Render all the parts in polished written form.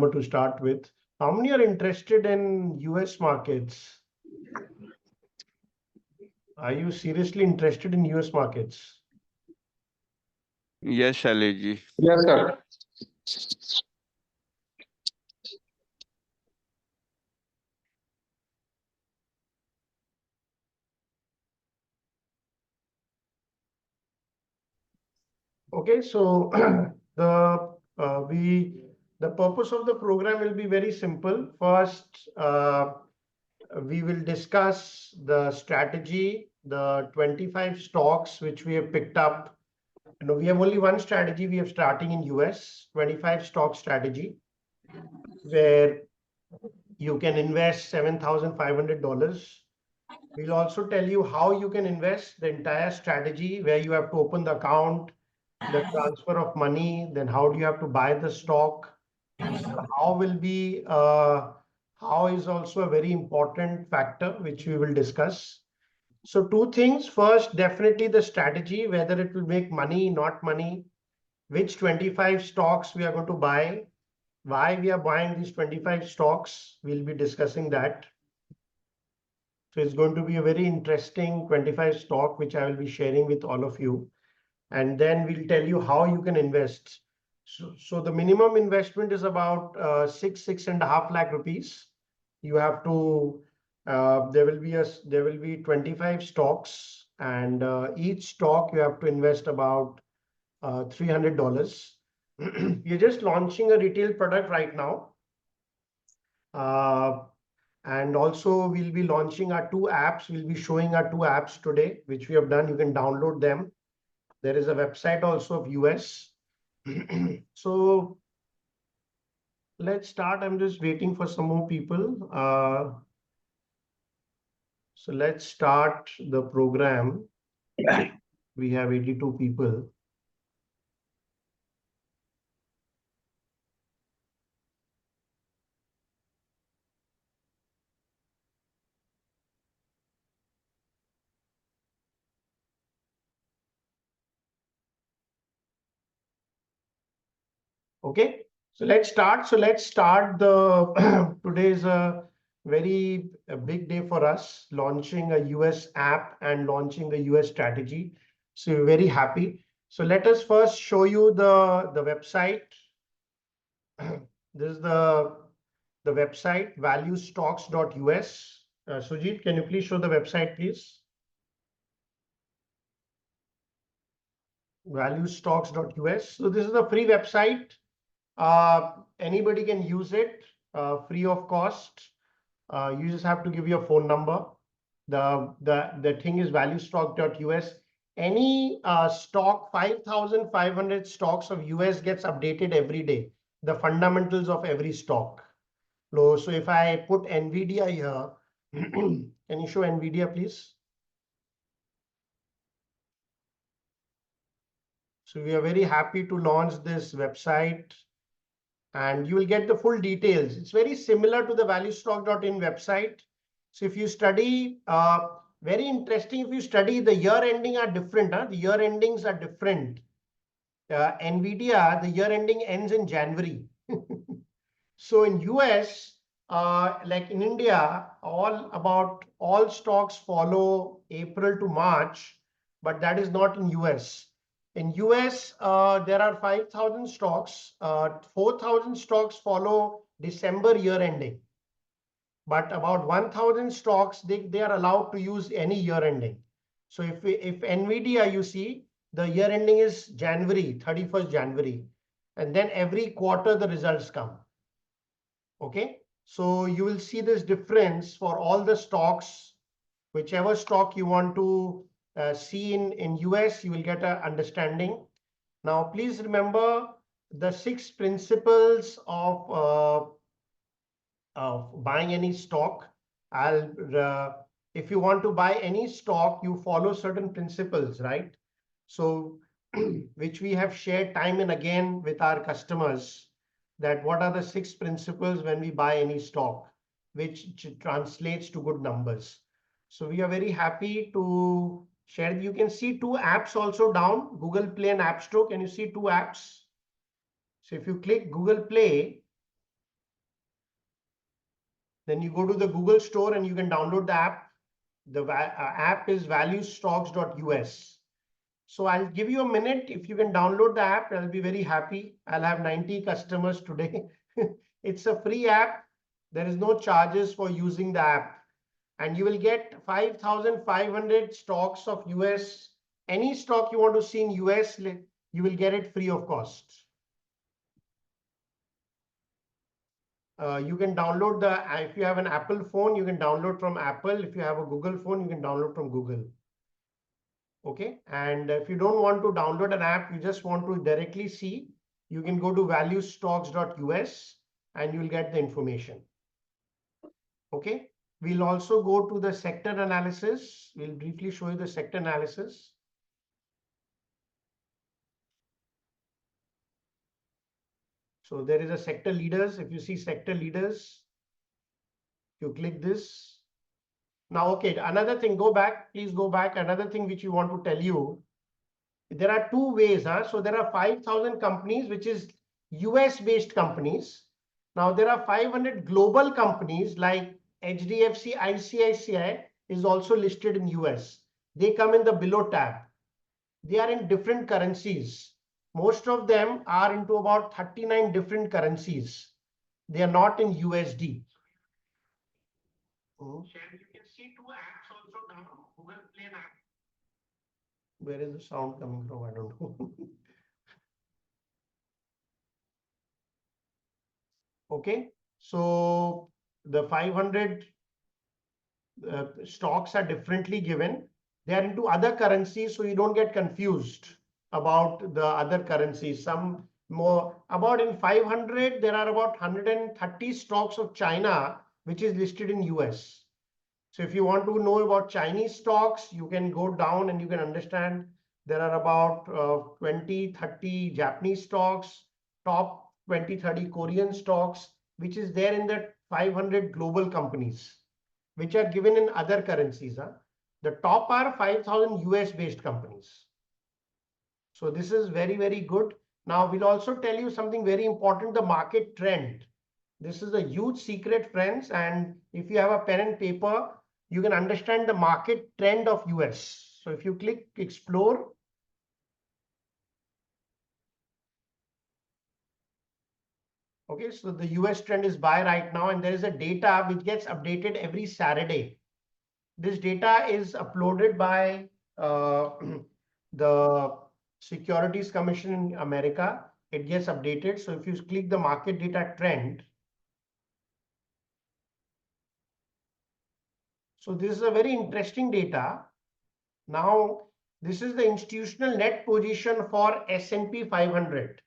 To start with, how many are interested in US markets? Are you seriously interested in US markets? Yes, Shailesh. Yes, sir. Okay, so the the purpose of the program will be very simple. First, we will discuss the strategy, the 25 stocks which we have picked up. We have only one strategy. We have starting in US 25 stock strategy, where you can invest $7,500. We'll also tell you how you can invest the entire strategy, where you have to open the account, the transfer of money, then how do you have to buy the stock. How will be, how is also a very important factor, which we will discuss. So two things. First, definitely the strategy, whether it will make money, not money, which 25 stocks we are going to buy, why we are buying these 25 stocks. We'll be discussing that. So it's going to be a very interesting 25 stock, which I will be sharing with all of you. And then we'll tell you how you can invest. So the minimum investment is about 6.5 lakh rupees. You have to, there will be 25 stocks, and each stock you have to invest about $300. We're just launching a retail product right now. And also we'll be launching our two apps. We'll be showing our two apps today, which we have done. You can download them. There is a website also of US. So let's start. I'm just waiting for some more people. So let's start the program. We have 82 people. Okay, so let's start. The today is a very big day for us, launching a US app and launching a US strategy. So we're very happy. So let us first show you the website. This is the website, valuestocks.us. Sujit, can you please show the website, please? Valuestocks.us. So this is a free website. Anybody can use it free of cost. You just have to give your phone number. The thing is valuestock.us. Any stock, 5,500 stocks of US gets updated every day. The fundamentals of every stock. So if I put NVIDIA here, can you show NVIDIA, please? So we are very happy to launch this website, and you will get the full details. It's very similar to the valuestock.in website. So if you study, very interesting, if you study, the year ending are different. The year endings are different. NVIDIA, the year ending ends in January. So in US, like in India, all stocks follow April to March, but that is not in US. In US, there are 5,000 stocks. 4,000 stocks follow December year ending. But about 1,000 stocks, they are allowed to use any year ending. So if NVIDIA, you see, the year ending is January, 31st January. And then every quarter, the results come. Okay, so you will see this difference for all the stocks. Whichever stock you want to see in US, you will get an understanding. Now, please remember the 6 principles of buying any stock. If you want to buy any stock, you follow certain principles, right? So, which we have shared time and again with our customers, that what are the 6 principles when we buy any stock, which translates to good numbers. So we are very happy to share. You can see 2 apps also down, Google Play and App Store. Can you see 2 apps? So if you click Google Play, Then you go to the Google store and you can download the app. The app is valuestocks.us. So I'll give you a minute. If you can download the app, I'll be very happy. I'll have 90 customers today. It's a free app. There is no charges for using the app. And you will get 5,500 stocks of US. Any stock you want to see in US, you will get it free of cost. You can download if you have an Apple phone, you can download from Apple. If you have a Google phone, you can download from Google. Okay. And if you don't want to download an app, you just want to directly see, you can go to valuestocks.us and you'll get the information. Okay. We'll also go to the sector analysis. We'll briefly show you the sector analysis. So there is a sector leaders. If you see sector leaders, you click this. Now, okay, another thing, go back, please go back. Another thing which you want to tell you, there are two ways. So there are 5,000 companies, which is US based companies. Now there are 500 global companies like HDFC, ICICI is also listed in US. They come in the below tab. They are in different currencies. Most of them are into about 39 different currencies. They are not in USD. You can see two apps also now. Google Play app. Where is the sound coming from? I don't know. Okay, so the 500 stocks are differently given. They are into other currencies, so you don't get confused about the other currencies. Some more, about in 500, there are about 130 stocks of China, which is listed in US. So if you want to know about Chinese stocks, you can go down and you can understand there are about 20, 30 Japanese stocks, top 20, 30 Korean stocks, which is there in the 500 global companies, which are given in other currencies. The top are 5,000 US based companies. So this is very, very good. Now we'll also tell you something very important, the market trend. This is a huge secret, friends. And if you have a pen and paper, you can understand the market trend of US. So if you click explore, okay, so the US trend is buy right now, and there is a data which gets updated every Saturday. This data is uploaded by the Securities Commission in America. It gets updated. So if you click the market data trend, so this is a very interesting data. Now, this is the institutional net position for S&P 500.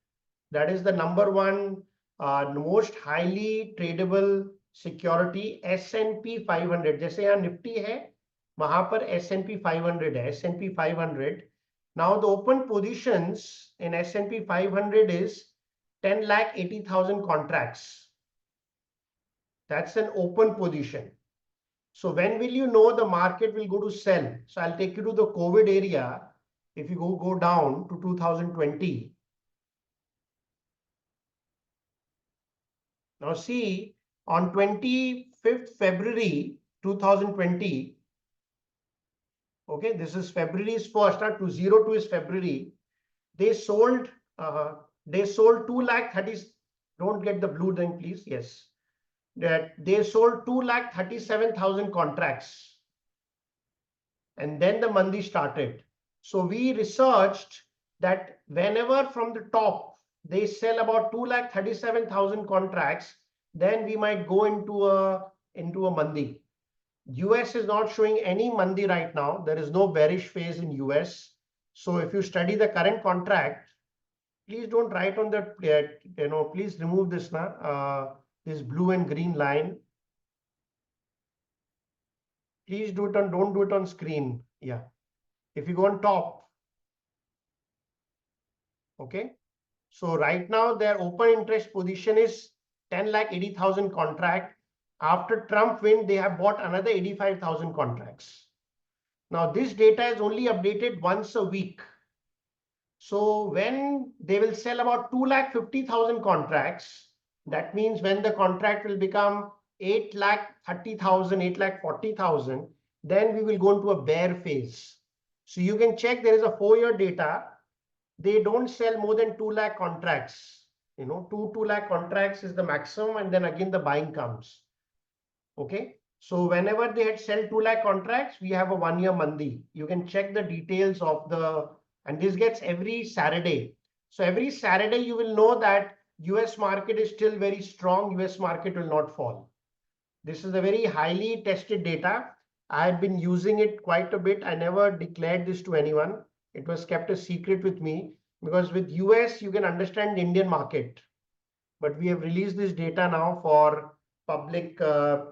That is the number one most highly tradable security, S&P 500. जैसे यहाँ Nifty है, वहां पर S&P 500 है, S&P 500. Now the open positions in S&P 500 is 10,80,000 contracts. That's an open position. So when will you know the market will go to sell? So I'll take you to the COVID area. If you go down to 2020. Now see, on 25th February 2020, okay, this is February's first, 202 is February. They sold 2,30,000. Don't get the blue thing, please. Yes. That they sold 2,37,000 contracts. And then the Mandi started. So we researched that whenever from the top they sell about 2,37,000 contracts, then we might go into a Mandi. US is not showing any Mandi right now. There is no bearish phase in US. So if you study the current contract, please don't write on the, please remove this now. This blue and green line. Please do it on, don't do it on screen. Yeah. If you go on top. Okay. So right now their open interest position is 10,80,000 contract. After Trump win, they have bought another 85,000 contracts. Now this data is only updated once a week. So when they will sell about 2,50,000 contracts, that means when the contract will become 8,30,000, 8,40,000, then we will go into a bear phase. So you can check there is a 4-year data. They don't sell more than 2 lakh contracts. 2 lakh contracts is the maximum, and then again the buying comes. Okay. So whenever they had sell 2 lakh contracts, we have a 1-year mandi. You can check the details of and this gets every Saturday. So every Saturday you will know that US market is still very strong. US market will not fall. This is a very highly tested data. I've been using it quite a bit. I never declared this to anyone. It was kept a secret with me because with US, you can understand the Indian market. But we have released this data now for public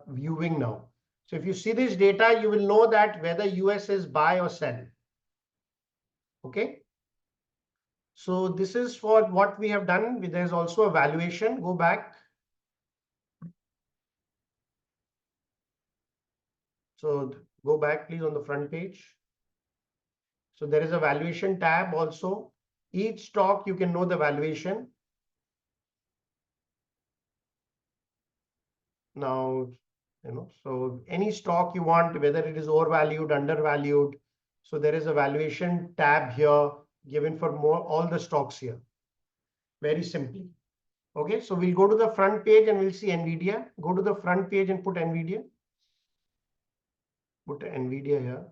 viewing now. So if you see this data, you will know that whether US is buy or sell. Okay. So this is for what we have done. There's also a valuation. Go back. So go back, please, on the front page. So there is a valuation tab also. Each stock, you can know the valuation. Now, so any stock you want, whether it is overvalued, undervalued. So there is a valuation tab here given for all the stocks here. Very simply. Okay, so we'll go to the front page and we'll see NVIDIA. Go to the front page and put NVIDIA. Put NVIDIA here.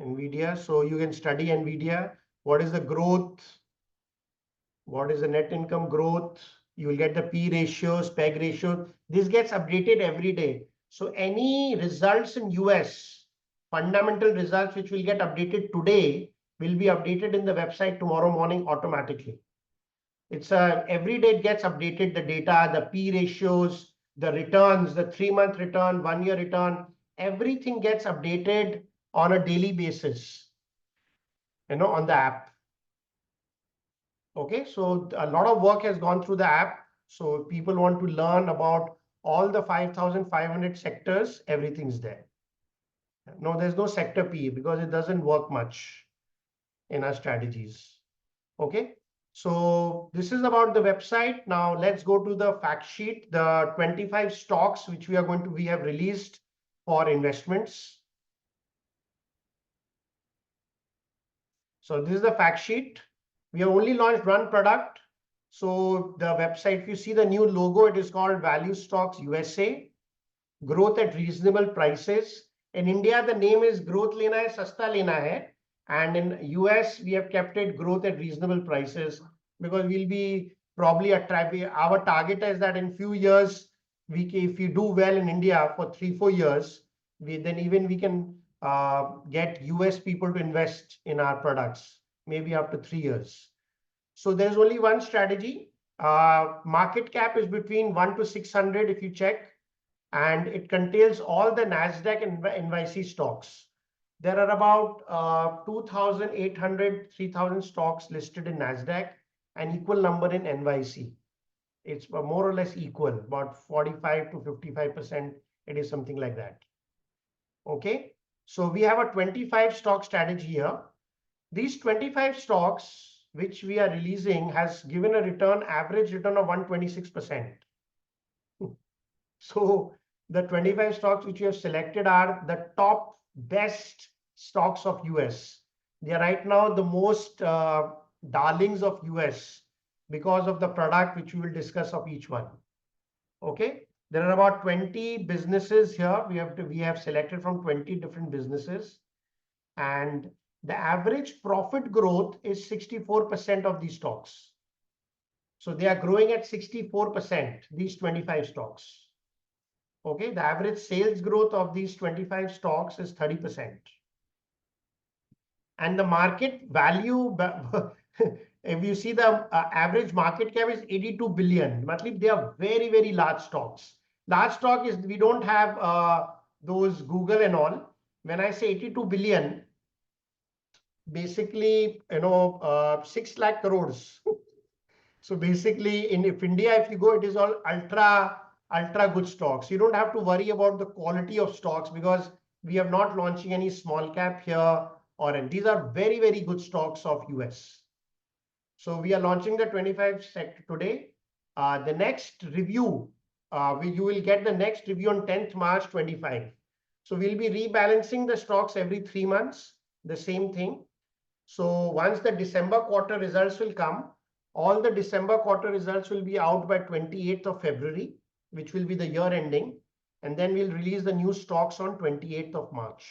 NVIDIA. So you can study NVIDIA. What is the growth? What is the net income growth? You will get the P ratios, PEG ratio. This gets updated every day. So any results in US, fundamental results which will get updated today, will be updated in the website tomorrow morning automatically. It's every day it gets updated, the data, the P ratios, the returns, the 3-month return, 1-year return, everything gets updated on a daily basis, on the app. Okay, so a lot of work has gone through the app. So if people want to learn about all the 5,500 sectors, everything's there. No, there's no sector P because it doesn't work much in our strategies. Okay, so this is about the website. Now let's go to the fact sheet, the 25 stocks which we have released for investments. So this is the fact sheet. We have only launched one product. So the website, if you see the new logo, it is called Value Stocks USA, growth at reasonable prices. In India, the name is Growth Lena Hai, Sasta Lena Hai. And in US, we have kept it growth at reasonable prices because we'll be probably our target is that in few years, if you do well in India for 3-4 years, then even we can get US people to invest in our products, maybe after 3 years. So there's only one strategy. Market cap is between 1 to 600 if you check, and it contains all the NASDAQ and NYSE stocks. There are about 2,800, 3,000 stocks listed in NASDAQ and equal number in NYSE. It's more or less equal, about 45 to 55%. It is something like that. Okay, so we have a 25 stock strategy here. These 25 stocks which we are releasing has given a average return of 126%. So the 25 stocks which we have selected are the top best stocks of US. They are right now the most darlings of US because of the product which we will discuss of each one. Okay, there are about 20 businesses here. We have selected from 20 different businesses, and the average profit growth is 64% of these stocks. So they are growing at 64%, these 25 stocks. Okay, the average sales growth of these 25 stocks is 30%. And the market value, if you see the average market cap is 82 billion. They are very, very large stocks. Large stock is, we don't have those Google and all. When I say 82 billion, basically, 6 lakh crores. So basically, if India, if you go, it is all ultra good stocks. You don't have to worry about the quality of stocks because we are not launching any small cap here, and these are very, very good stocks of US. So we are launching the 25 sector today. The next review, you will get the next review on 10th March 25. So we'll be rebalancing the stocks every 3 months, the same thing. So once the December quarter results will come, all the December quarter results will be out by 28th of February, which will be the year ending. And then we'll release the new stocks on 28th of March.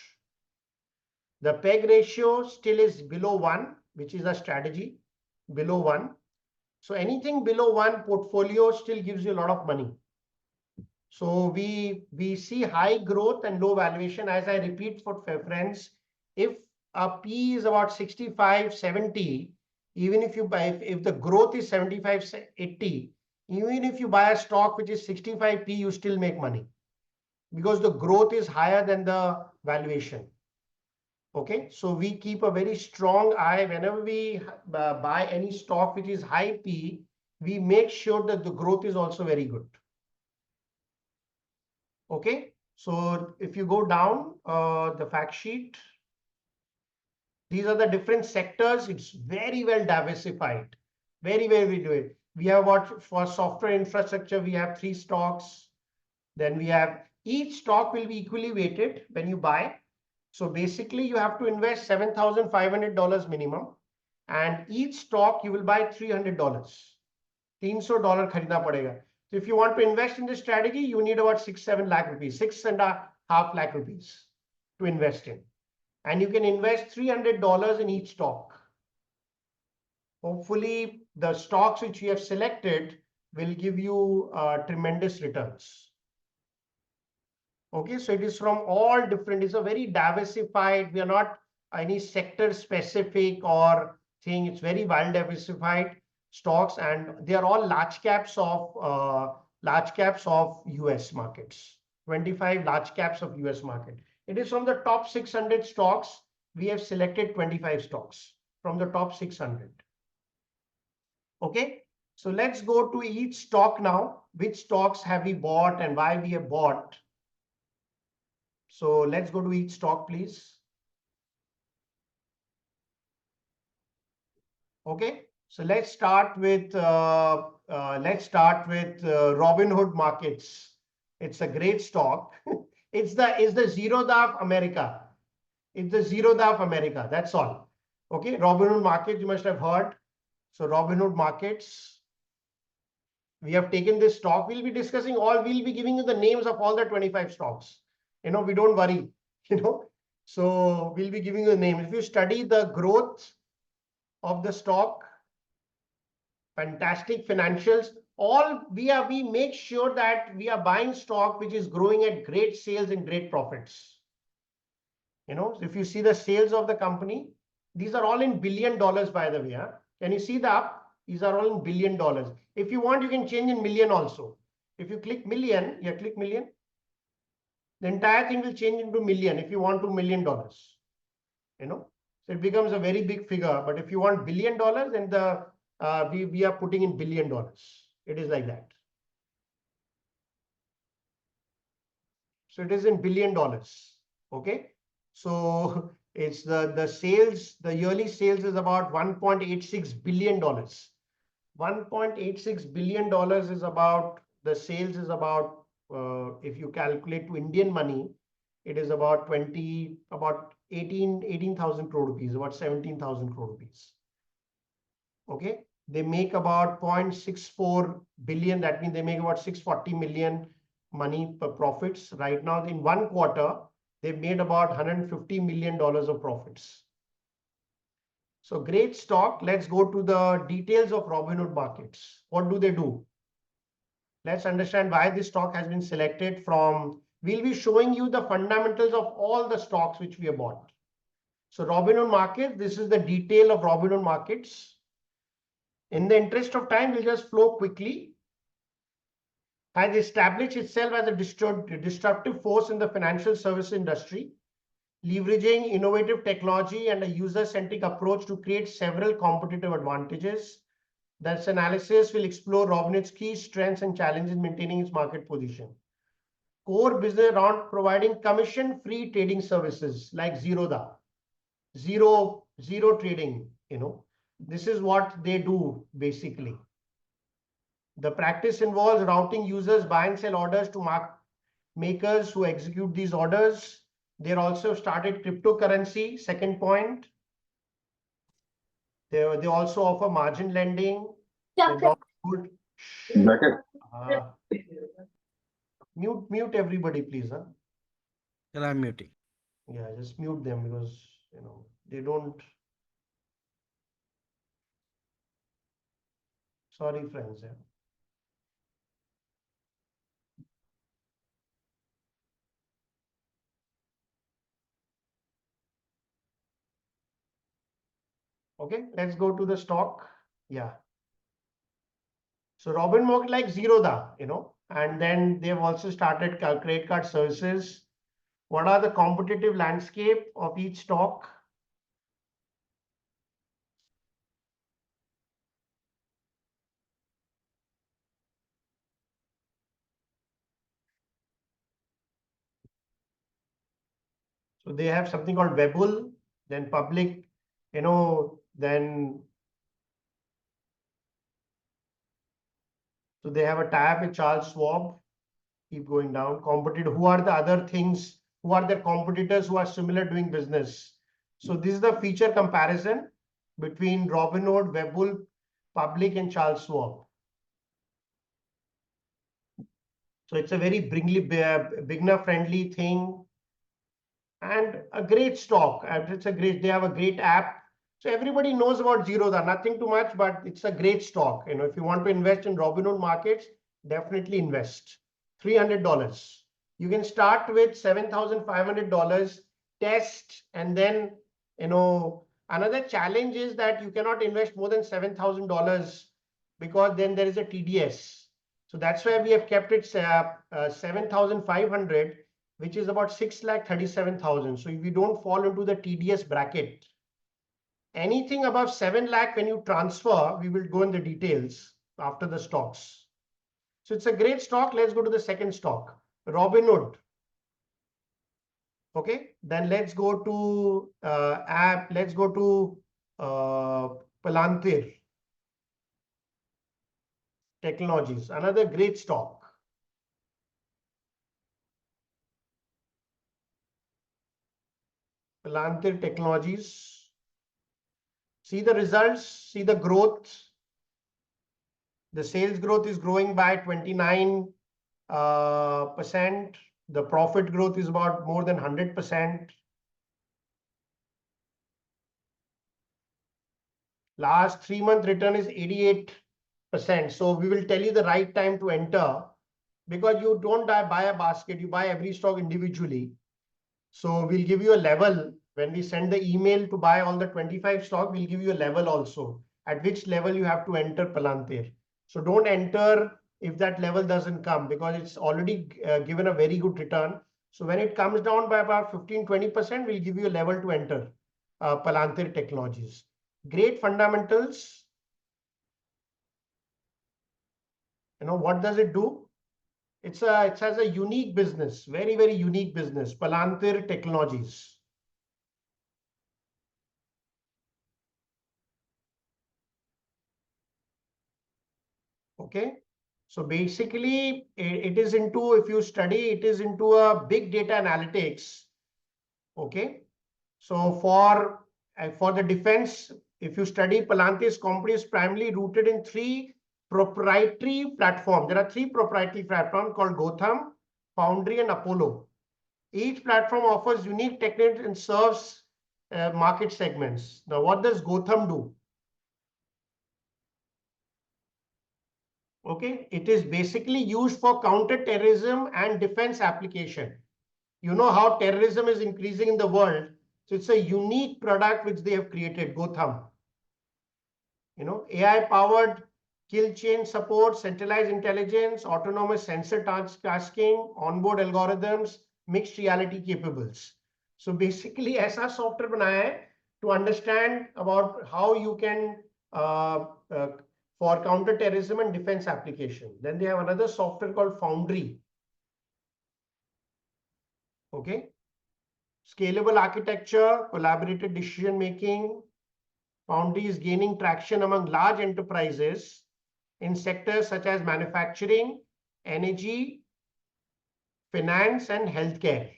The PEG ratio still is below 1, which is a strategy, below 1. So anything below 1 portfolio still gives you a lot of money. So we see high growth and low valuation. As I repeat for friends, if a P is about 65, 70, even if you buy, if the growth is 75, 80, even if you buy a stock which is 65 P, you still make money because the growth is higher than the valuation. Okay, so we keep a very strong eye whenever we buy any stock which is high P, we make sure that the growth is also very good. Okay, so if you go down the fact sheet, these are the different sectors. It's very well diversified, very good. We have what for software infrastructure, we have 3 stocks. Then we have each stock will be equally weighted when you buy. So basically you have to invest $7,500 minimum, and each stock you will buy $300. $300 खरीदना पड़ेगा. So if you want to invest in this strategy, you need about 6-7 lakh rupees, 6.5 lakh rupees to invest in. And you can invest $300 in each stock. Hopefully the stocks which you have selected will give you tremendous returns. Okay, so it is from all different, it's a very diversified, we are not any sector specific or thing, it's very well diversified stocks, and they are all large caps of US markets, 25 large caps of US market. It is from the top 600 stocks. We have selected 25 stocks from the top 600. Okay, so let's go to each stock now. Which stocks have we bought and why we have bought? So let's go to each stock, please. Okay, so let's start with Robinhood Markets. It's a great stock. It's the Zerodha of America. It's the Zerodha of America. That's all. Okay, Robinhood Markets, you must have heard. So Robinhood Markets, we have taken this stock. We'll be discussing all. We'll be giving you the names of all the 25 stocks. We don't worry. So we'll be giving you the name. If you study the growth of the stock, fantastic financials, all we make sure that we are buying stock which is growing at great sales and great profits. If you see the sales of the company, these are all in $1 billion, by the way. Can you see the up? These are all in $1 billion. If you want, you can change in million also. If you click million, click million. The entire thing will change into million if you want $2 million. So it becomes a very big figure. But if you want $1 billion, then we are putting in $1 billion. It is like that. So it is in $1 billion. Okay. So it's the sales, the yearly sales is about $1.86 billion. $1.86 billion is about, the sales is about, if you calculate to Indian money, it is about 18,000 crore rupees, about 17,000 crore rupees. Okay, they make about 0.64 billion. That means they make about 640 million money per profits. Right now, in 1 quarter, they've made about $150 million of profits. So great stock. Let's go to the details of Robinhood Markets. What do they do? Let's understand why this stock has been selected from. We'll be showing you the fundamentals of all the stocks which we have bought. So Robinhood Markets, this is the detail of Robinhood Markets. In the interest of time, we'll just flow quickly. Has established itself as a disruptive force in the financial service industry, leveraging innovative technology and a user-centric approach to create several competitive advantages. This analysis will explore Robinhood's key strengths and challenges in maintaining its market position. Core business around providing commission-free trading services like Zerodha, zero trading. This is what they do basically. The practice involves routing users buy and sell orders to makers who execute these orders. They also started cryptocurrency, second point. They also offer margin lending. They don't mute everybody, please. Huh? Well, I'm muting. Yeah, just mute them because they don't. Sorry, friends. Yeah. Okay, let's go to the stock. Yeah. So Robinhood like Zerodha, and then they've also started credit card services. What are the competitive landscape of each stock? So they have something called Webull, then public, then so they have a tie-up with Charles Schwab. Keep going down. Competitor. Who are the other things? Who are their competitors who are similar doing business? So this is the feature comparison between Robinhood, Webull, Public, and Charles Schwab. So it's a very beginner-friendly thing and a great stock. They have a great app. So everybody knows about Zerodha, nothing too much, but it's a great stock. If you want to invest in Robinhood markets, definitely invest. $300. You can start with $7,500, test, and then, another challenge is that you cannot invest more than $7,000 because then there is a TDS. So that's why we have kept it 7,500, which is about 6,37,000. So if you don't fall into the TDS bracket, anything above 7 lakh, when you transfer, we will go in the details after the stocks. So it's a great stock. Let's go to the second stock, Robinhood. Okay, then let's go to let's go to Palantir Technologies, another great stock. Palantir Technologies. See the results, see the growth. The sales growth is growing by 29%. The profit growth is about more than 100%. Last 3-month return is 88%. So we will tell you the right time to enter because you don't buy a basket, you buy every stock individually. So we'll give you a level. When we send the email to buy all the 25 stock, we'll give you a level also at which level you have to enter Palantir. So don't enter if that level doesn't come because it's already given a very good return. So when it comes down by about 15-20%, we'll give you a level to enter Palantir Technologies. Great fundamentals. What does it do? It has a unique business, very, very unique business, Palantir Technologies. Okay. So basically, it is into, if you study, it is into a big data analytics. Okay. So for the defense, if you study Palantir's company is primarily rooted in 3 proprietary platforms. There are 3 proprietary platforms called Gotham, Foundry, and Apollo. Each platform offers unique techniques and serves market segments. Now, what does Gotham do? Okay, it is basically used for counter-terrorism and defense application. You know how terrorism is increasing in the world. So it's a unique product which they have created, Gotham. AI-powered kill chain support, centralized intelligence, autonomous sensor tasking, onboard algorithms, mixed reality capables. So basically, ऐसा software बनाया है to understand about how you can for counter-terrorism and defense application. Then they have another software called Foundry. Okay. Scalable architecture, collaborative decision making. Foundry is gaining traction among large enterprises in sectors such as manufacturing, energy, finance, and healthcare.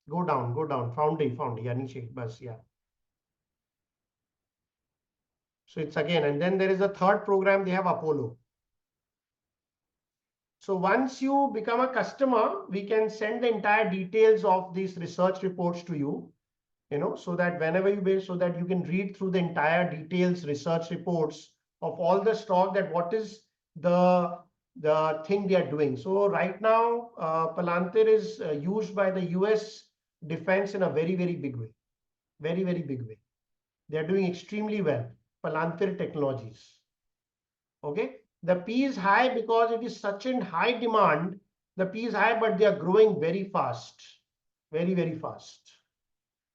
Go down, foundry, yeah, niche, bus, yeah. So it's again, and then there is a third program, they have Apollo. So once you become a customer, we can send the entire details of these research reports to you, so that whenever so that you can read through the entire details, research reports of all the stock, that what is the thing they are doing. So right now, Palantir is used by the US defense in a very, very big way, very, very big way. They are doing extremely well. Palantir Technologies. Okay, the P is high because it is such in high demand. The P is high, but they are growing very fast, very, very fast.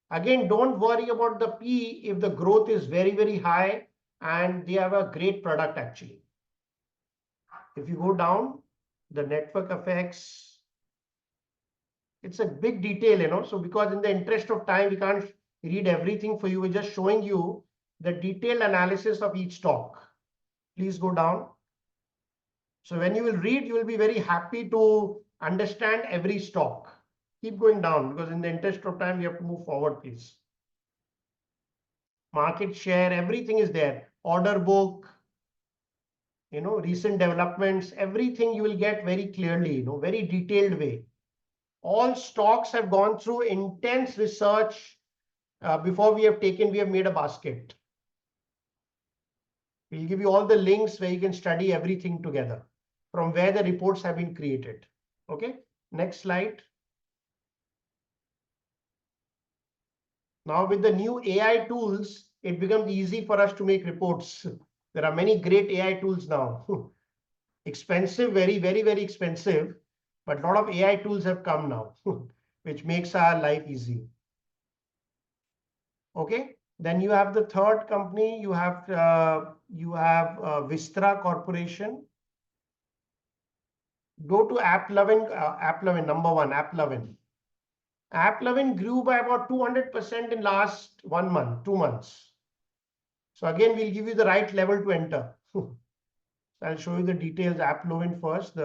Again, don't worry about the P if the growth is very, very high and they have a great product actually. If you go down, the network effects, it's a big detail, so because in the interest of time, we can't read everything for you. We're just showing you the detailed analysis of each stock. Please go down. So when you will read, you will be very happy to understand every stock. Keep going down because in the interest of time, we have to move forward, please. Market share, everything is there. Order book, recent developments, everything you will get very clearly, very detailed way. All stocks have gone through intense research before we have made a basket. We'll give you all the links where you can study everything together from where the reports have been created. Okay, next slide. Now with the new AI tools, it becomes easy for us to make reports. There are many great AI tools now. Expensive, very, very, very expensive, but a lot of AI tools have come now, which makes our life easy. Okay, then you have the third company. You have Vistra Corporation. Go to AppLovin, number one, AppLovin. AppLovin grew by about 200% in last 1 month, 2 months. So again, we'll give you the right level to enter. I'll show you the details. AppLovin first.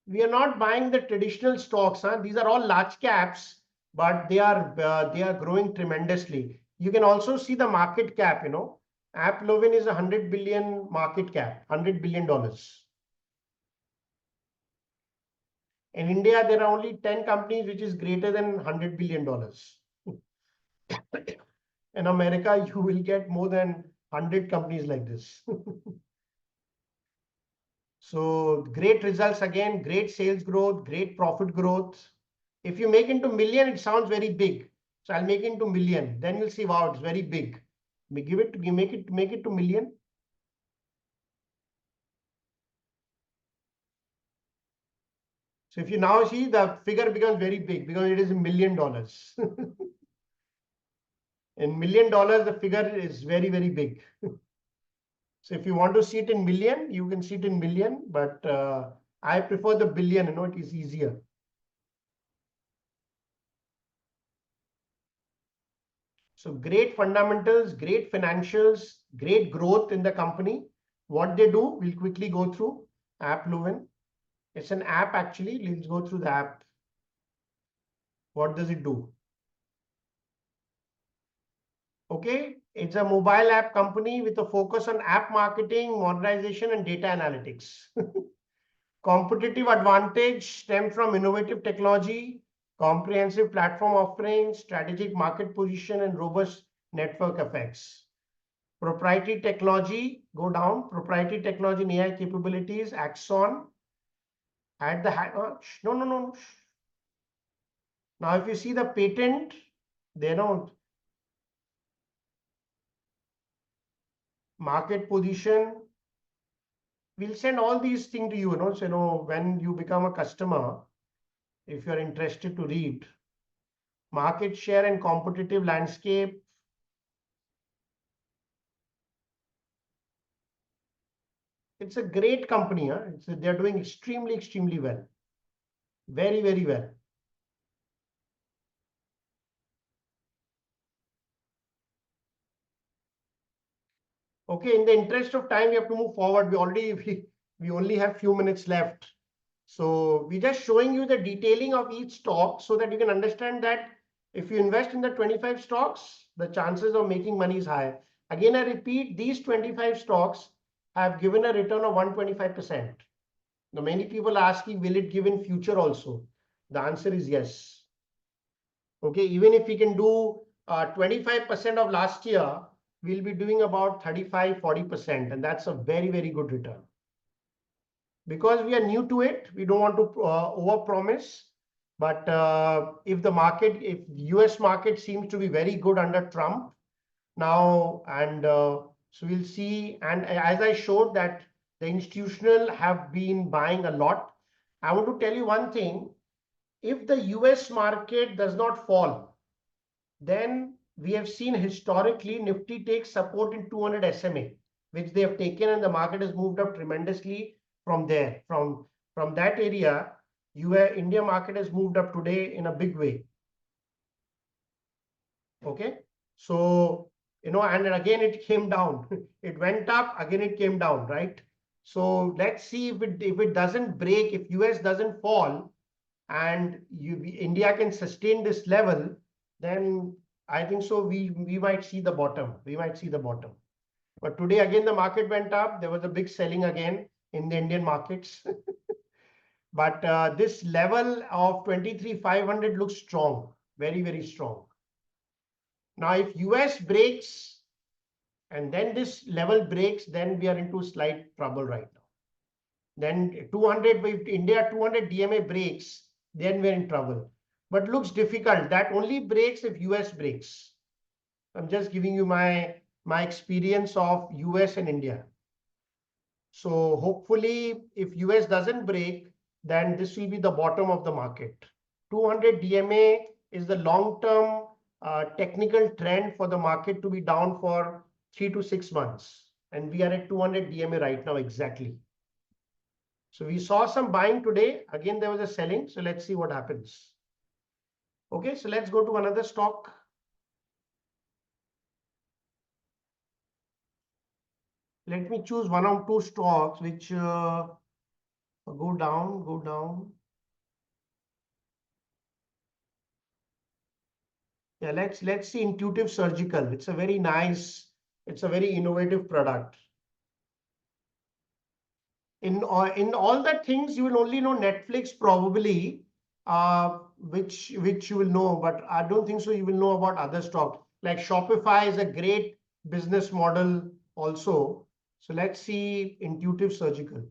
We are not buying the traditional stocks. These are all large caps, but they are growing tremendously. You can also see the market cap. AppLovin is 100 billion market cap, $100 billion. In India, there are only 10 companies which is greater than $100 billion. In America, you will get more than 100 companies like this. So great results again, great sales growth, great profit growth. If you make into million, it sounds very big. So I'll make it into million. Then you'll see, wow, it's very big. Make it to million. So if you now see, the figure becomes very big because it is $1 million. In $1 million, the figure is very, very big. So if you want to see it in million, you can see it in million, but I prefer the billion, it is easier. So great fundamentals, great financials, great growth in the company. What they do, we'll quickly go through. AppLovin. It's an app actually. Let's go through the app. What does it do? Okay, it's a mobile app company with a focus on app marketing, modernization, and data analytics. Competitive advantage stem from innovative technology, comprehensive platform offerings, strategic market position, and robust network effects. Proprietary technology, go down. Proprietary technology and AI capabilities, Axon. At the no. Now, if you see the patent, they don't. Market position. We'll send all these things to you, So, when you become a customer, if you're interested to read, market share and competitive landscape. It's a great company. They're doing extremely, extremely well. Very, very well. Okay, in the interest of time, we have to move forward. We only have few minutes left. So we're just showing you the detailing of each stock so that you can understand that if you invest in the 25 stocks, the chances of making money is high. Again, I repeat, these 25 stocks have given a return of 125%. Now, many people are asking, will it give in future also? The answer is yes. Okay, even if we can do 25% of last year, we'll be doing about 35-40%, and that's a very, very good return. Because we are new to it, we don't want to overpromise. But if US market seems to be very good under Trump now, and so we'll see. And as I showed that the institutional have been buying a lot. I want to tell you one thing: if the US market does not fall, then we have seen historically Nifty take support in 200 SMA, which they have taken, and the market has moved up tremendously from there. From that area, India market has moved up today in a big way. Okay, so and again it came down. It went up, again it came down, right? So let's see if it doesn't break, if US doesn't fall, and India can sustain this level, then I think so we might see the bottom. We might see the bottom. But today again the market went up. There was a big selling again in the Indian markets. But this level of 23,500 looks strong, very, very strong. Now, if US breaks and then this level breaks, then we are into slight trouble right now. Then 200, if India 200 DMA breaks, then we're in trouble. But looks difficult. That only breaks if US breaks. I'm just giving you my experience of US and India. So hopefully, if US doesn't break, then this will be the bottom of the market. 200 DMA is the long-term technical trend for the market to be down for 3 to 6 months. And we are at 200 DMA right now exactly. So we saw some buying today. Again, there was a selling. So let's see what happens. Okay, so let's go to another stock. Let me choose one or two stocks which go down, go down. Yeah, let's see Intuitive Surgical. It's a very nice, it's a very innovative product. In all the things, you will only know Netflix probably, which you will know, but I don't think so you will know about other stocks. Like Shopify is a great business model also. So let's see Intuitive Surgical.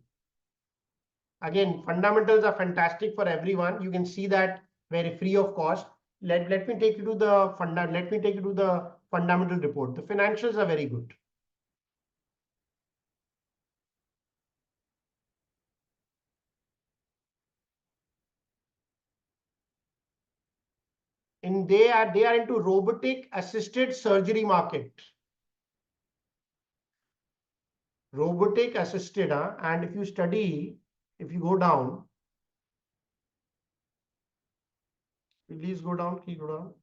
Again, fundamentals are fantastic for everyone. You can see that very free of cost. Let me take you to the fundamental report. The financials are very good. And they are into robotic assisted surgery market. Robotic assisted, and if you study, if you go down, please go down, please go down.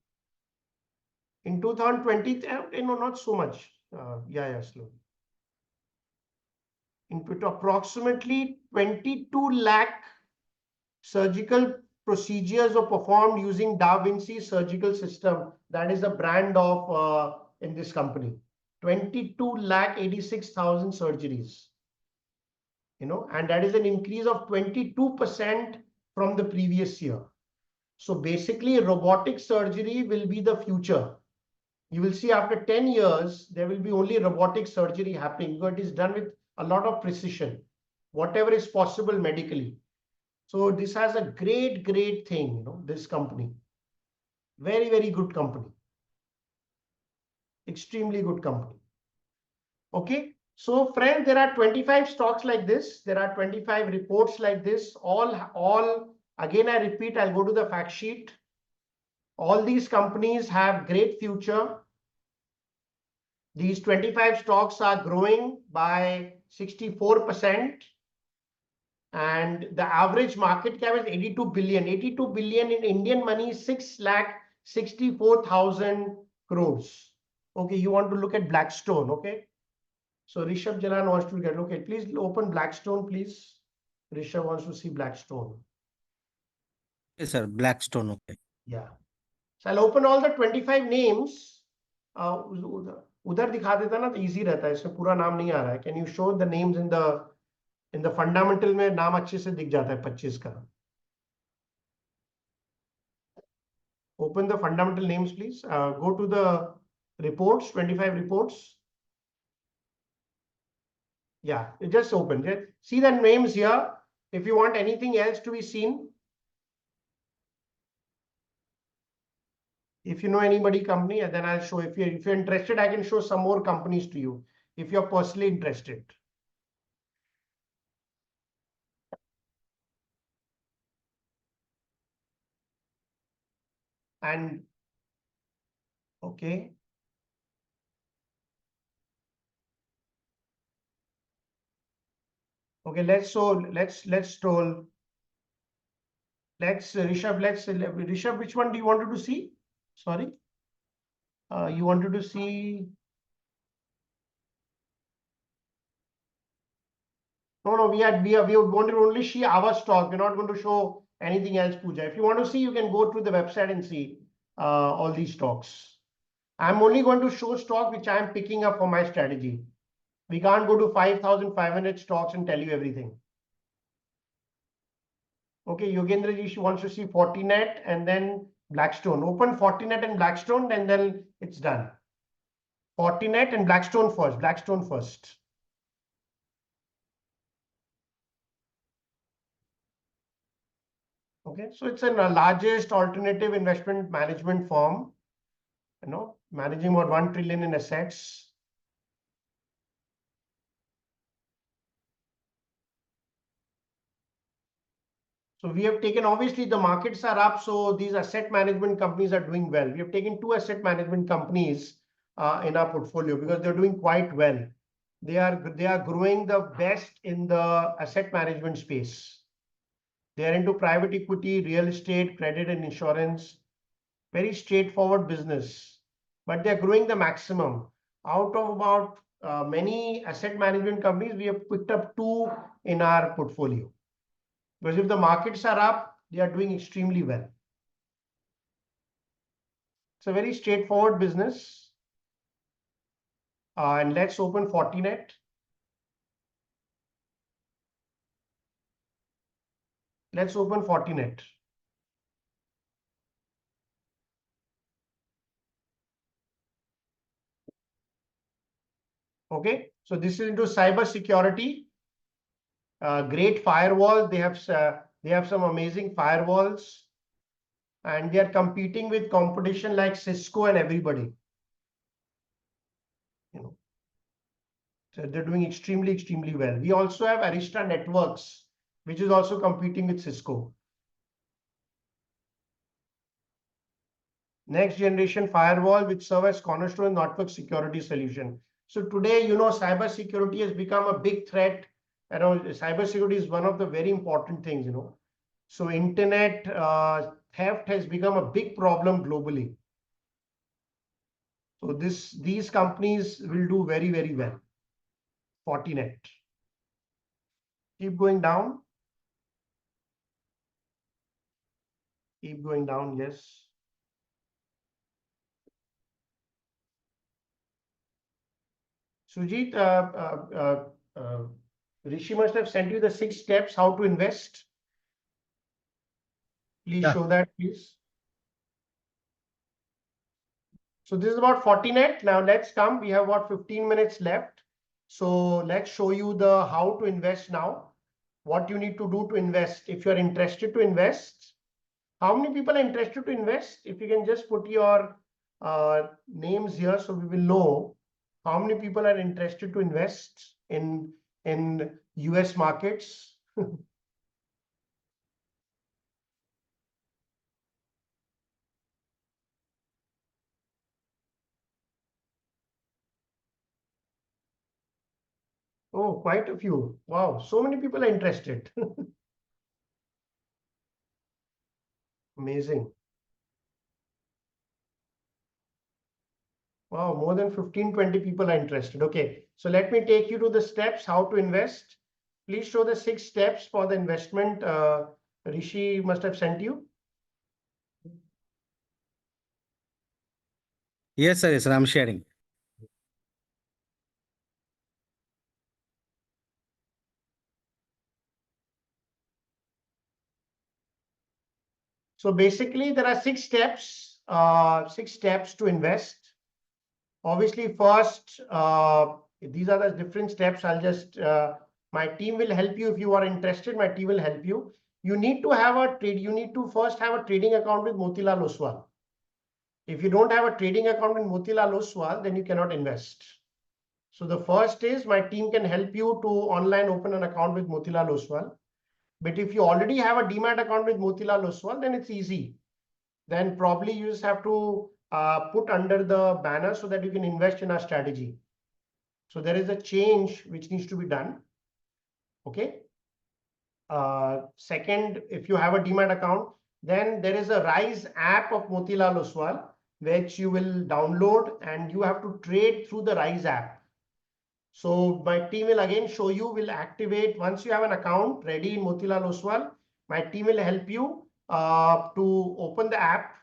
In 2020, no, not so much. Yeah, slowly. In approximately 22 lakh surgical procedures were performed using Da Vinci surgical system. That is the brand of in this company. 22 lakh 86,000 surgeries. And that is an increase of 22% from the previous year. So basically, robotic surgery will be the future. You will see after 10 years, there will be only robotic surgery happening because it is done with a lot of precision, whatever is possible medically. So this has a great thing, this company. Very, very good company. Extremely good company. Okay. So friends, there are 25 stocks like this. There are 25 reports like this. All again, I repeat, I'll go to the fact sheet. All these companies have great future. These 25 stocks are growing by 64%. And the average market cap is 82 billion. 82 billion in Indian money, 6,64,000 crores. Okay, you want to look at Blackstone, okay? So Rishabh Jalan wants to get, okay, please open Blackstone, please. Rishabh wants to see Blackstone. Yes, sir. Blackstone. Okay. Yeah. So I'll open all the 25 names. उधर दिखा देता ना तो easy रहता है, इसमें पूरा नाम नहीं आ रहा है. Can you show the names in the fundamental में नाम अच्छे से दिख जाता है 25 का. Open the fundamental names, please. Go to the reports, 25 reports. Yeah, just open. Just see the names here. If you want anything else to be seen, if you know anybody company, and then I'll show. If you're interested, I can show some more companies to you if you're personally interested. And okay. Okay, let's scroll. Let's Rishabh, which one do you wanted to see? Sorry. You wanted to see. No, we wanted to only see our stock. We're not going to show anything else, Pooja. If you want to see, you can go to the website and see all these stocks. I'm only going to show stock which I'm picking up for my strategy. We can't go to 5,500 stocks and tell you everything. Okay, Yogendra ji wants to see Fortinet and then Blackstone. Open Fortinet and Blackstone and then it's done. Fortinet and Blackstone first. Blackstone first. Okay, so it's the largest alternative investment management firm, managing about 1 trillion in assets. So we have taken, obviously the markets are up, so these asset management companies are doing well. We have taken 2 asset management companies in our portfolio because they're doing quite well. They are growing the best in the asset management space. They are into private equity, real estate, credit and insurance. Very straightforward business, but they're growing the maximum. Out of about many asset management companies, we have picked up 2 in our portfolio. Because if the markets are up, they are doing extremely well. It's a very straightforward business. And let's open Fortinet. Let's open Fortinet. Okay, so this is into cyber security. Great firewall. They have some amazing firewalls, and they are competing with competition like Cisco and everybody. So they're doing extremely well. We also have Arista Networks, which is also competing with Cisco. Next generation firewall, which serve as cornerstone network security solution. So today, cyber security has become a big threat. Cyber security is one of the very important things, So internet theft has become a big problem globally. So these companies will do very well. Fortinet. Keep going down. Keep going down, yes. Sujit, Rishi must have sent you the 6 steps how to invest. Please Yeah. show that, please. So this is about Fortinet. Now let's come. We have about 15 minutes left. So let's show you the how to invest now. What you need to do to invest. If you're interested to invest, how many people are interested to invest? If you can just put your names here so we will know how many people are interested to invest in US markets. Oh, quite a few. Wow, so many people are interested. Amazing. Wow, more than 15, 20 people are interested. Okay, so let me take you to the steps how to invest. Please show the 6 steps for the investment. Rishi must have sent you. Yes, sir. Yes, sir. I'm sharing. So basically, there are 6 steps to invest. Obviously, first, these are the different steps. I'll just, my team will help you if you are interested. My team will help you. You need to have a trade. You need to first have a trading account with Motilal Oswal. If you don't have a trading account with Motilal Oswal, then you cannot invest. So the first is my team can help you to online open an account with Motilal Oswal. But if you already have a demat account with Motilal Oswal, then it's easy. Then probably you just have to put under the banner so that you can invest in our strategy. So there is a change which needs to be done. Okay. Second, if you have a demat account, then there is a Rise app of Motilal Oswal, which you will download and you have to trade through the Rise app. So my team will again show you, will activate once you have an account ready in Motilal Oswal. My team will help you to open the app.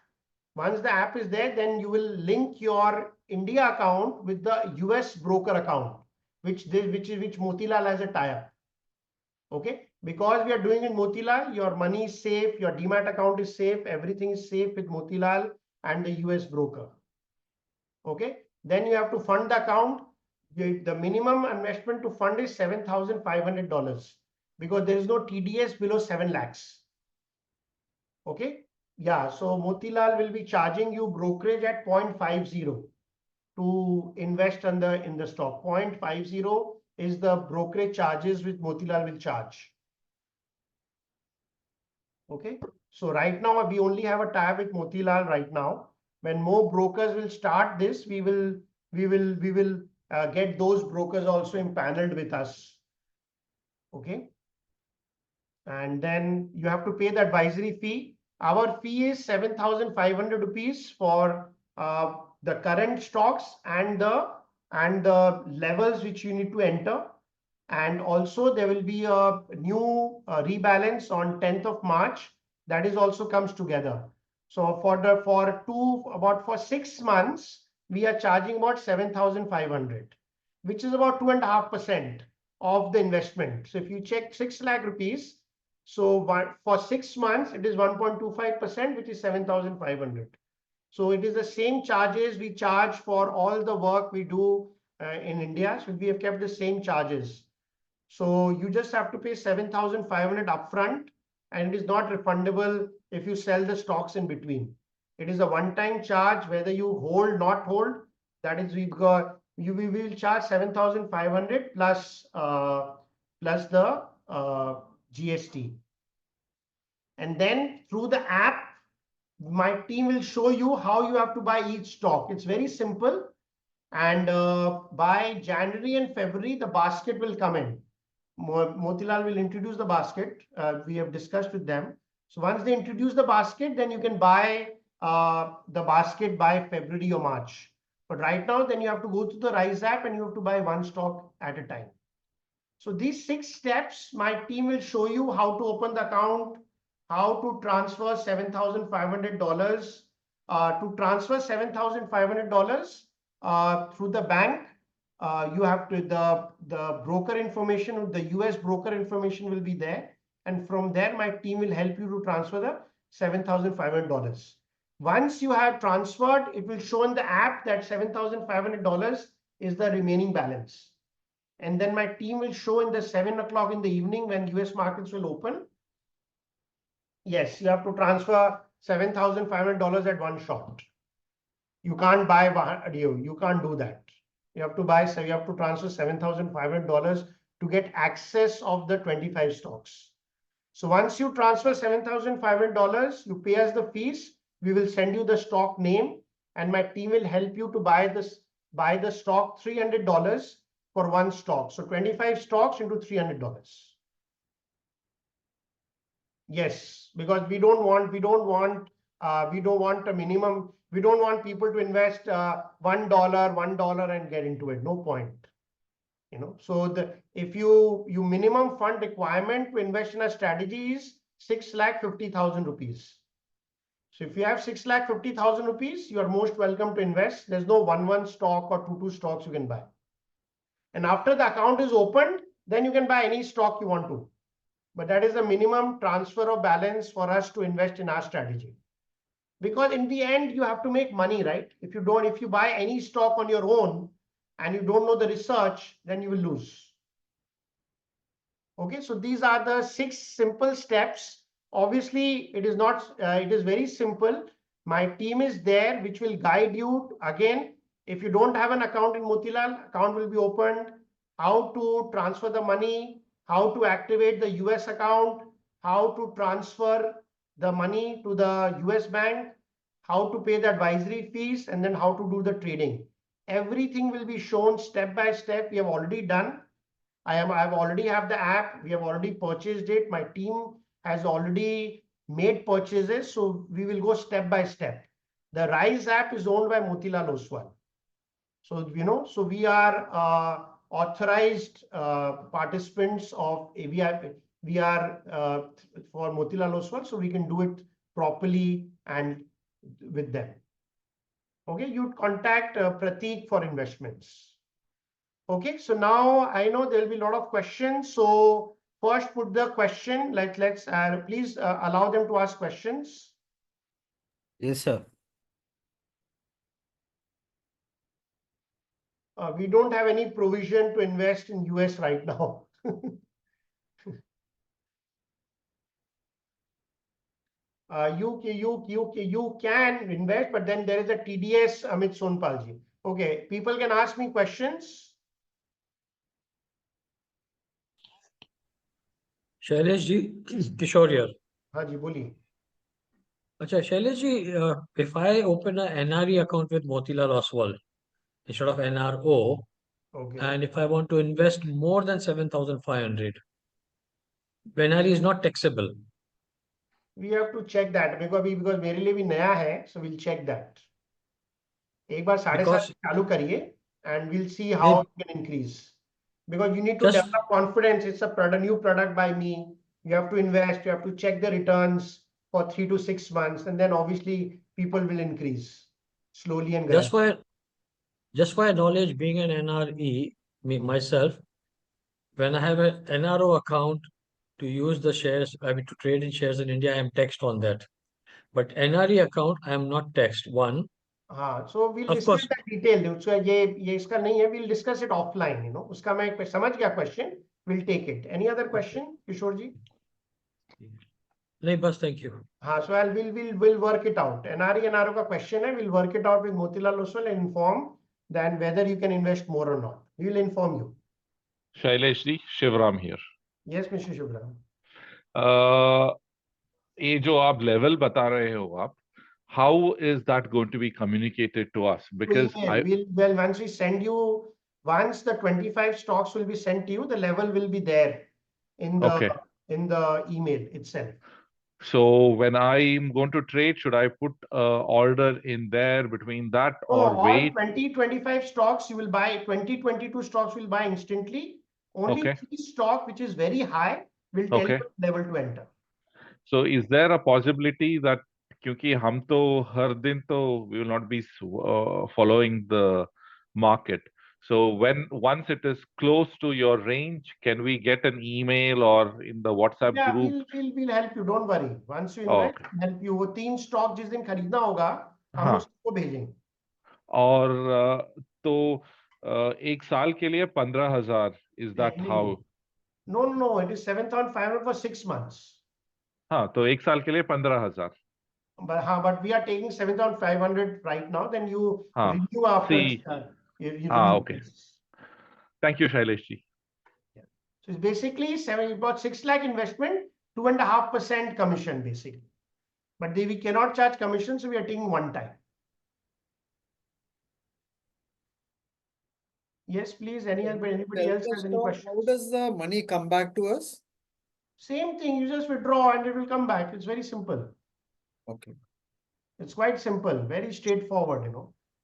Once the app is there, then you will link your India account with the US broker account, which Motilal has a tie-up. Okay, because we are doing in Motilal, your money is safe, your demat account is safe, everything is safe with Motilal and the US broker. Okay, then you have to fund the account. The minimum investment to fund is $7,500 because there is no TDS below 7 lakhs. Okay, yeah, so Motilal will be charging you brokerage at 0.50 to invest in the stock. 0.50 is the brokerage charges which Motilal will charge. Okay, so right now we only have a tie with Motilal right now. When more brokers will start this, we will get those brokers also empaneled with us. Okay, and then you have to pay the advisory fee. Our fee is 7,500 rupees for the current stocks and the levels which you need to enter. And also there will be a new rebalance on 10th of March. That is also comes together. So for 6 months, we are charging about 7,500, which is about 2.5% of the investment. So if you check 6 lakh rupees, so for 6 months, it is 1.25%, which is 7,500. So it is the same charges we charge for all the work we do in India. So we have kept the same charges. So you just have to pay 7,500 upfront, and it is not refundable if you sell the stocks in between. It is a one-time charge, whether you hold, not hold. That is, we will charge 7,500 plus the GST. And then through the app, my team will show you how you have to buy each stock. It's very simple. And by January and February, the basket will come in. Motilal will introduce the basket. We have discussed with them. So once they introduce the basket, then you can buy the basket by February or March. But right now, then you have to go to the Rise app and you have to buy one stock at a time. So these 6 steps, my team will show you how to open the account, how to transfer $7,500. To transfer $7,500 through the bank, you have to the broker information, the US broker information will be there, and from there my team will help you to transfer the $7,500. Once you have transferred, it will show in the app that $7,500 is the remaining balance. And then my team will show in the 7 o'clock in the evening when US markets will open. Yes, you have to transfer $7,500 at one shot. You can't buy, you can't do that. You have to buy, so you have to transfer $7,500 to get access of the 25 stocks. So once you transfer $7,500, you pay us the fees. We will send you the stock name, and my team will help you to buy the stock $300 for one stock. So 25 stocks into $300. Yes, because we don't want We don't want a minimum. We don't want people to invest $1 and get into it. No point. So if you minimum fund requirement to invest in a strategy is 6,50,000 rupees. So if you have 6,50,000 rupees, you are most welcome to invest. There's no one stock or two stocks you can buy. And after the account is opened, then you can buy any stock you want to. But that is the minimum transfer of balance for us to invest in our strategy. Because in the end, you have to make money, right? If you buy any stock on your own and you don't know the research, then you will lose. Okay, so these are the 6 simple steps. Obviously, it is not, it is very simple. My team is there, which will guide you. Again, if you don't have an account in Motilal, account will be opened, how to transfer the money, how to activate the US account, how to transfer the money to the US bank, how to pay the advisory fees, and then how to do the trading. Everything will be shown step by step. We have already done. I've already have the app. We have already purchased it. My team has already made purchases. So we will go step by step. The Rise app is owned by Motilal Oswal. So, so we are authorized participants of we are for Motilal Oswal. So we can do it properly and with them. Okay, you'd contact Prateek for investments. Okay, so now I know there'll be a lot of questions. So first put the question, let's please allow them to ask questions. Yes, sir. We don't have any provision to invest in US right now. You can invest, but then there is a TDS, Amit Sonpalji. Okay, people can ask me questions. Shailesh ji Kishore here. हाँ जी बोलिए. अच्छा Shailesh ji, if I open a NRE account with Motilal Oswal instead of NRO, Okay. and if I want to invest more than 7,500, NRE is not taxable. We have to check that because मेरे लिए भी नया है, so we'll check that. एक बार 7.5 चालू करिए and we'll see how it can increase. Because you need to develop confidence. It's a new product by me. You have to invest. You have to check the returns for 3 to 6 months, and then obviously people will increase slowly and gradually. Just for your knowledge, being an NRE, myself, when I have an NRO account to use the shares, I mean to trade in shares in India, I am taxed on that. But NRE account, I am not taxed. One. हाँ, so we'll Of discuss course. that detail. So ये इसका नहीं है. We'll discuss it offline. उसका मैं समझ गया question. We'll take it. Any other question, Kishore ji? नहीं बस, thank you. हाँ, so we'll work it out. NRE NRO का question है. We'll work it out with Motilal Oswal and inform then whether you can invest more or not. We will inform you. Shailesh ji, Shivram here. Yes, Mr. Shubhram. ये जो आप level बता रहे हो आप, how is that going to be communicated to us? Because once we send you, once the 25 stocks will be sent to you, the level will be there in the email itself. So when I'm going to trade, should I put order in there between that or wait? 20-25 stocks you will buy, 20-22 stocks will buy instantly. Only 3 stock which is very high will tell you level to enter. So is there a possibility that क्योंकि हम तो हर दिन तो we will not be following the market. So once it is close to your range, can we get an email or in the WhatsApp group? We'll help you. Don't worry. Once you invest, help you. वो 3 stock जिस दिन खरीदना होगा, हम उसको भेजेंगे. और तो 1 साल के लिए 15,000. Is that how? No. It is 7,500 for 6 months. हाँ, तो 1 साल के लिए 15,000. But we are taking 7,500 right now. Then you renew after. Okay. Thank you, Shailesh ji. Yeah. So it's basically about 6 lakh investment, 2.5% commission basically. But we cannot charge commission, so we are taking one time. Yes, please. Anybody else has any questions? How does the money come back to us? Same thing. You just withdraw and it will come back. It's very simple. Okay. It's quite simple, very straightforward,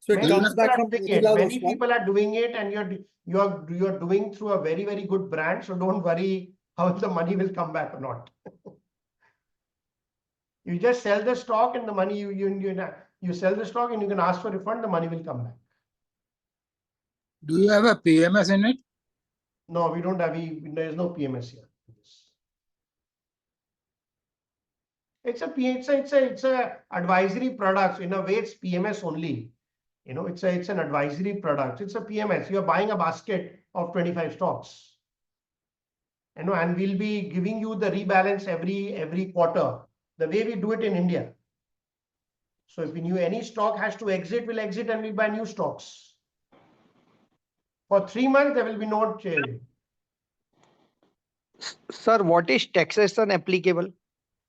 So it Many comes people back are from doing it. Motilal Many Oswal. people are doing it, and you're doing through a very, very good brand. So don't worry how the money will come back or not. You just sell the stock and the money you sell the stock and you can ask for refund, the money will come back. Do you have a PMS in it? No, we don't have, there is no PMS here. It's a advisory product. So in a way, it's PMS only. It's an advisory product. It's a PMS. You're buying a basket of 25 stocks. And we'll be giving you the rebalance every quarter, the way we do it in India. So if any stock has to exit, we'll exit and we'll buy new stocks. For 3 months, there will be no change. Sir, what is taxation applicable?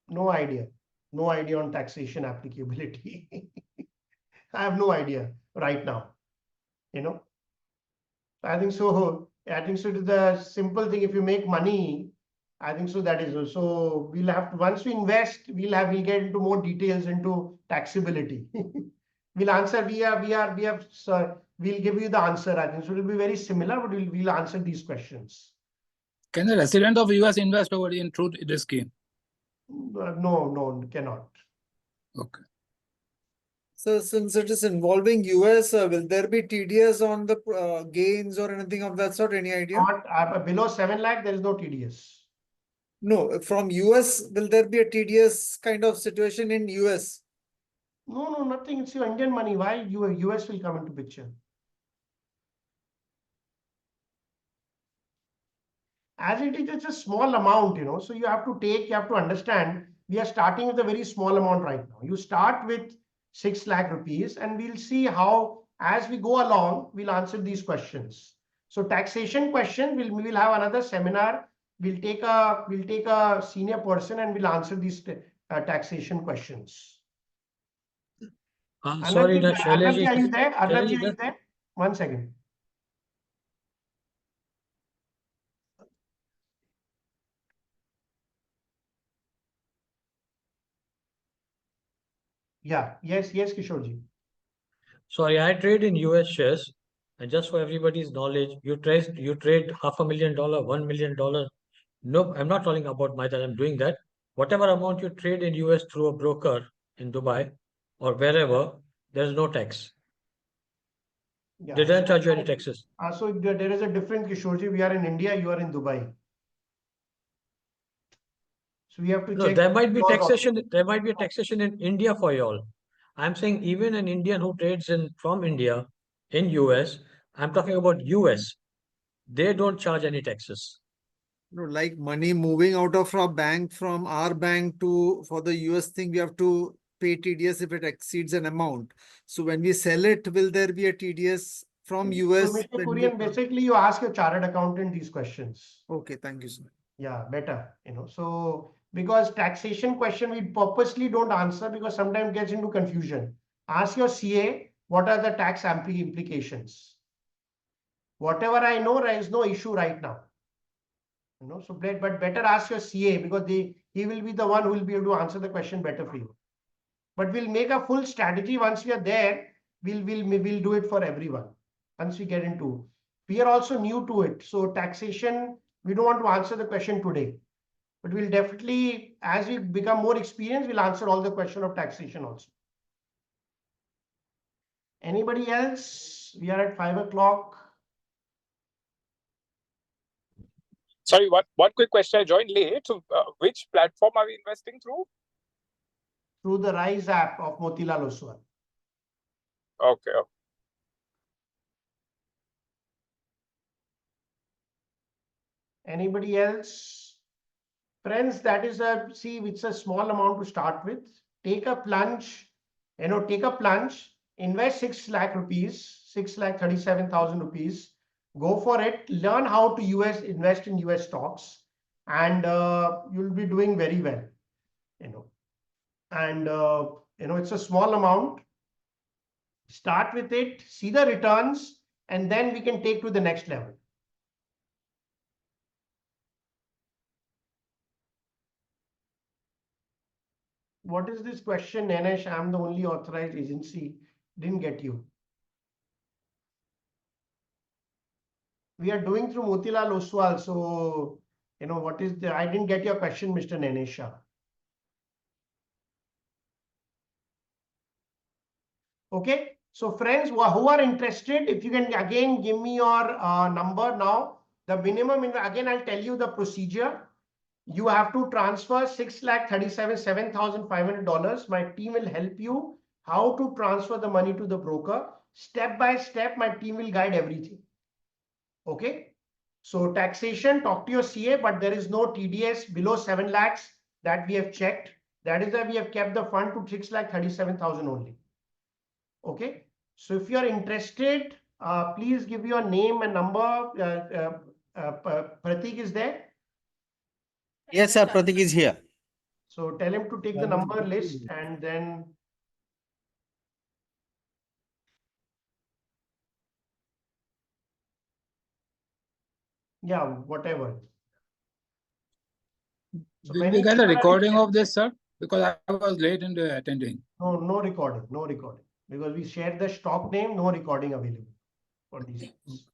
No idea. No idea on taxation applicability. I have no idea right now. I think so. I think so. It is the simple thing. If you make money, I think so. That is so. We'll have to, once we invest, we'll get into more details into taxability. We'll answer. We'll give you the answer. I think so. It will be very similar, but we'll answer these questions. Can a resident of US invest over in through this scheme? No, cannot. Okay. So since it is involving US, will there be TDS on the gains or anything of that sort? Any idea? Not below 7 lakh. There is no TDS. No, from US, will there be a TDS kind of situation in US? No, nothing. It's your Indian money. Why US will come into picture? As it is, it's a small amount, so you have to understand, we are starting with a very small amount right now. You start with 6 lakh rupees and we'll see how, as we go along, we'll answer these questions. So taxation question, we will have another seminar. We'll take a senior person and we'll answer these taxation questions. Sorry, Arnabji, are you there? Shailesh, Arnabji, are you there? 1 second. Yeah. Yes, Kishorji. sorry, I trade in US shares, and just for everybody's knowledge, you trade $500,000, $1 million. No, I'm not talking about my that I'm doing that. Whatever amount you trade in US through a broker in Dubai or wherever, there's no tax. Yeah. They don't charge you any taxes. So there is a difference, Kishorji. We are in India, you are in Dubai. So we have to No, check. there might be laws of- taxation. There might be a taxation in India for you all. I'm saying even an Indian who trades from India in US, I'm talking about US. They don't charge any taxes. No, like money moving out of our bank from our bank to for the US thing, we have to pay TDS if it exceeds an amount. So when we sell it, will there be a TDS from So US? Mr. when we- Kurian, basically you ask your chartered accountant these questions. Okay, thank you, sir. Yeah, better, so because taxation question we purposely don't answer because sometimes gets into confusion. Ask your CA, what are the tax implications? Whatever I know, there is no issue right now. So but better ask your CA because he will be the one who will be able to answer the question better for you. But we'll make a full strategy once we are there. We'll do it for everyone. Once we get into, we are also new to it. So taxation, we don't want to answer the question today, but we'll definitely, as we become more experienced, we'll answer all the question of taxation also. Anybody else? We are at 5 o'clock. Sorry, one quick question. I joined late. So, which platform are we investing through? Through the Rise app of Motilal Oswal. Okay. Anybody else? Friends, it's a small amount to start with. Take a plunge, invest 6 lakh rupees, 6,37,000 rupees. Go for it. Learn how to invest in US stocks, and you'll be doing very well. And it's a small amount. Start with it, see the returns, and then we can take to the next level. What is this question, Nanesh? I'm the only authorized agency. Didn't get you. We are doing through Motilal Oswal. So, what is the, I didn't get your question, Mr. Nanesha. Okay. So friends who are interested, if you can again give me your number now, the minimum, again, I'll tell you the procedure. You have to transfer $6,37,7,500. My team will help you how to transfer the money to the broker. Step by step, my team will guide everything. Okay. So taxation, talk to your CA, but there is no TDS below 7 lakhs that we have checked. That is why we have kept the fund to 6,37,000 only. Okay. So if you are interested, please give your name and number. Pratik is there. Yes, sir. Pratik is here. So tell him to take the number list and then. Yeah, whatever. So Will many we get a people are recording interested. of this, sir? Because I was late in the attending. No recording, because we shared the stock name, no recording available for these things.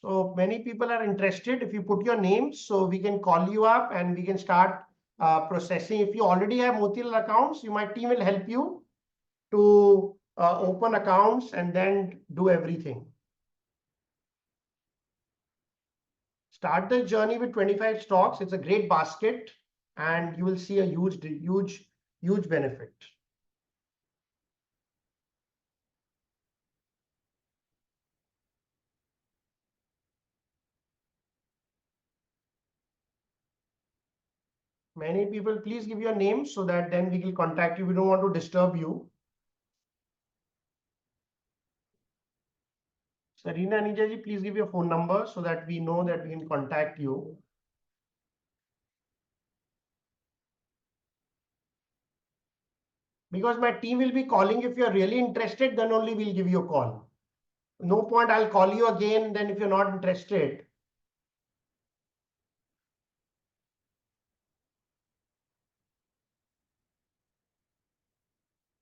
So many people are interested. If you put your name, so we can call you up and we can start processing. If you already have Motilal accounts, my team will help you to open accounts and then do everything. Start the journey with 25 stocks. It's a great basket and you will see a huge benefit. Many people, please give your name so that then we will contact you. We don't want to disturb you. Sarina Anija ji, please give your phone number so that we know that we can contact you. Because my team will be calling. If you're really interested, then only we'll give you a call. No point, I'll call you again, then if you're not interested.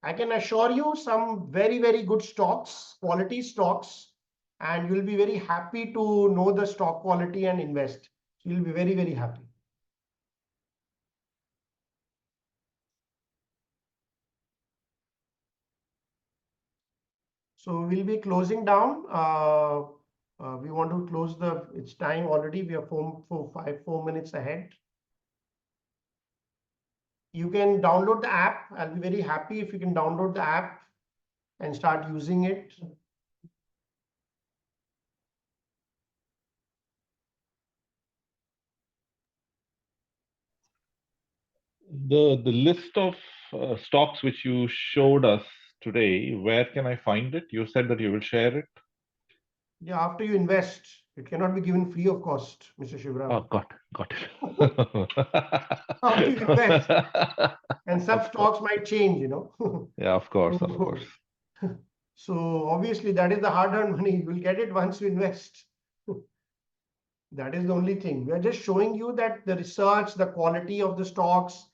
I can assure you some very good stocks, quality stocks, and you'll be very happy to know the stock quality and invest. You'll be very happy. So we'll be closing down. We want to close it's time already. We are 4 minutes ahead. You can download the app. I'll be very happy if you can download the app and start using it. The list of stocks which you showed us today, where can I find it? You said that you will share it. Yeah, after you invest, it cannot be given free of cost, Mr. Shivram. Oh, got it. After you invest, and some Of stocks might change, Yeah, of course. So obviously that is the hard-earned money. You will get it once you invest. That is the only thing. We are just showing you that the research, the quality of the stocks,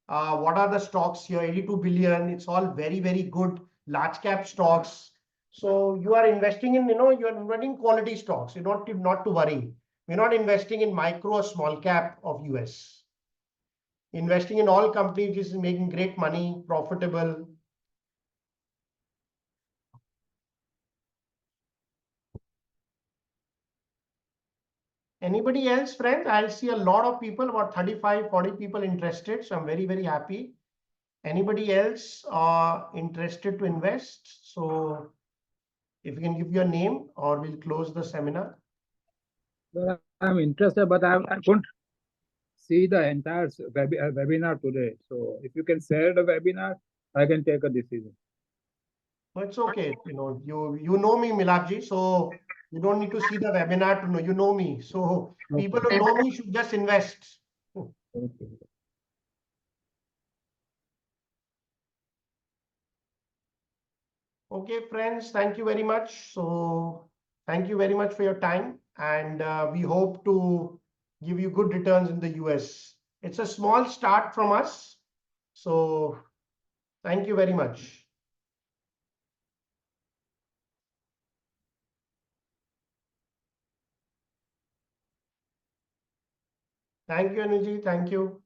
what are the stocks here, 82 billion. It's all very good large cap stocks. So you are investing in, you are investing quality stocks. You don't not to worry. We're not investing in micro or small cap of US. Investing in all companies which is making great money, profitable. Anybody else, friends? I'll see a lot of people, about 35, 40 people interested. So I'm very happy. Anybody else interested to invest? So if you can give your name or we'll close the seminar. Well, I'm interested, but I couldn't see the entire webinar today. So if you can share the webinar, I can take a decision. But it's okay. You know me, Milakji. So you don't need to see the webinar to know. You know me. So people who know me should just invest. Okay. Okay, friends, thank you very much. So thank you very much for your time. And we hope to give you good returns in the US. It's a small start from us. So thank you very much. Thank you, Anilji. Thank you.